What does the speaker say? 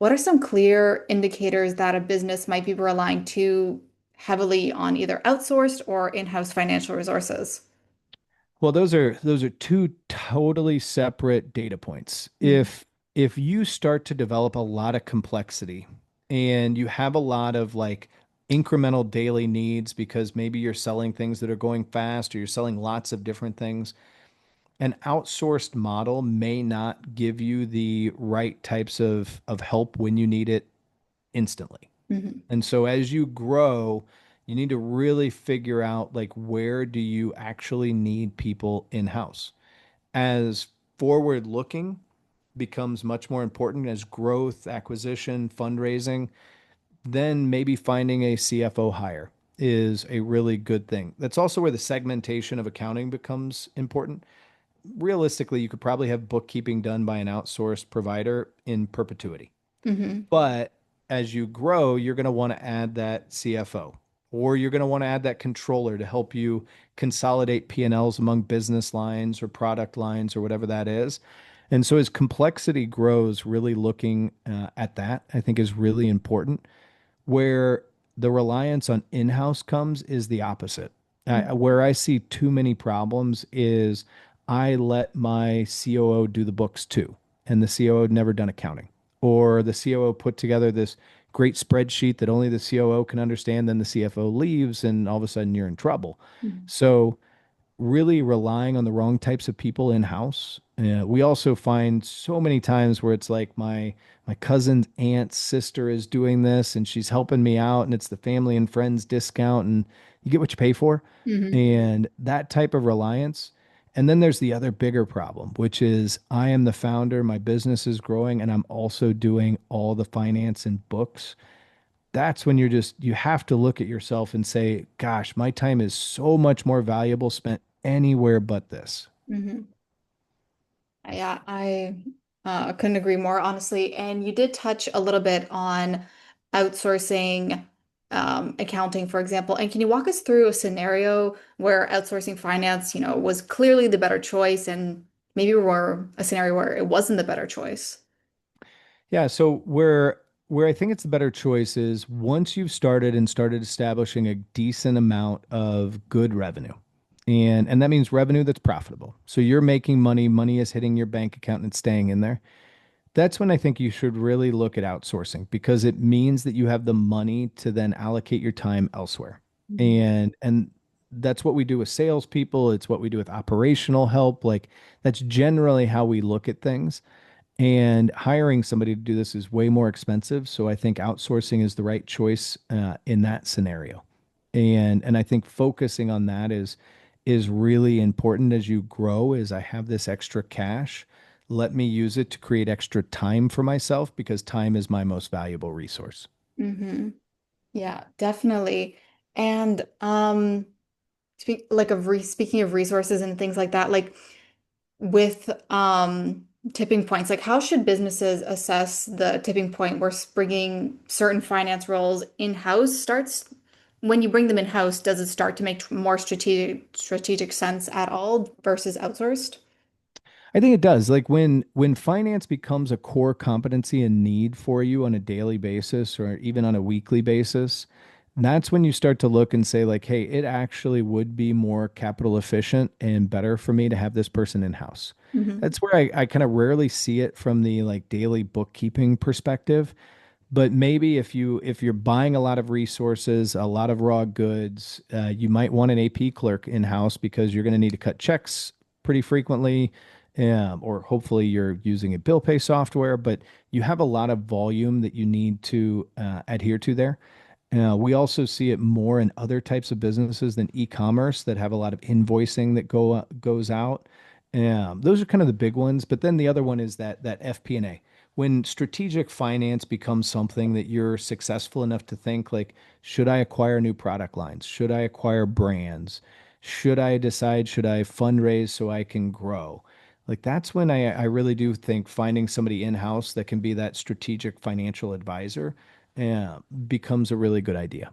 what are some clear indicators that a business might be relying too heavily on either outsourced or in-house financial resources? Well, those are two totally separate data points. If you start to develop a lot of complexity and you have a lot of like incremental daily needs because maybe you're selling things that are going fast or you're selling lots of different things, an outsourced model may not give you the right types of help when you need it instantly. Hmm. And so as you grow, you need to really figure out like where do you actually need people in-house. As forward looking becomes much more important as growth, acquisition, fundraising, then maybe finding a CFO hire is a really good thing. That's also where the segmentation of accounting becomes important. Realistically, you could probably have bookkeeping done by an outsourced provider in perpetuity. Hmm. But as you grow, you're going to want to add that CFO or you're going to want to add that controller to help you consolidate P&Ls among business lines or product lines or whatever that is. And so as complexity grows, really looking at that, I think is really important. Where the reliance on in-house comes is the opposite. Where I see too many problems is I let my COO do the books too, and the COO had never done accounting, or the COO put together this great spreadsheet that only the COO can understand. Then the CFO leaves, and all of a sudden you're in trouble. Hmm. So really relying on the wrong types of people in house. We also find so many times where it's like my cousin's aunt's sister is doing this and she's helping me out, and it's the family and friends discount, and you get what you pay for, Hmm. and that type of reliance. And then there's the other bigger problem, which is I am the founder, my business is growing, and I'm also doing all the finance and books. That's when you have to look at yourself and say, gosh, my time is so much more valuable spent anywhere but this. Hmm. Yeah, I couldn't agree more, honestly. And you did touch a little bit on outsourcing accounting, for example. And can you walk us through a scenario where outsourcing finance, was clearly the better choice, and maybe were a scenario where it wasn't the better choice? Yeah, so where I think it's the better choice is once you've started establishing a decent amount of good revenue. And that means revenue that's profitable. So you're making money, money is hitting your bank account and it's staying in there. That's when I think you should really look at outsourcing because it means that you have the money to then allocate your time elsewhere. Mhm. And that's what we do with salespeople. It's what we do with operational help. Like that's generally how we look at things. And hiring somebody to do this is way more expensive. So I think outsourcing is the right choice in that scenario. And I think focusing on that is really important as you grow. Is I have this extra cash, let me use it to create extra time for myself because time is my most valuable resource. Hmm. Yeah, definitely. And speaking of resources and things like that, like with tipping points, like how should businesses assess the tipping point where bringing certain finance roles in-house starts? When you bring them in-house, does it start to make more strategic sense at all versus outsourced? I think it does. Like when finance becomes a core competency and need for you on a daily basis or even on a weekly basis, that's when you start to look and say like, hey, it actually would be more capital efficient and better for me to have this person in-house. Hmm. That's where I kind of rarely see it from the like daily bookkeeping perspective. But maybe if you're buying a lot of resources, a lot of raw goods, you might want an AP clerk in-house because you're going to need to cut checks pretty frequently, or hopefully you're using a bill pay software. But you have a lot of volume that you need to adhere to there. We also see it more in other types of businesses than e-commerce that have a lot of invoicing that goes out. Those are kind of the big ones. But then the other one is that FP&A. When strategic finance becomes something that you're successful enough to think like, should I acquire new product lines? Should I acquire brands? Should I fundraise so I can grow? Like that's when I really do think finding somebody in-house that can be that strategic financial advisor becomes a really good idea.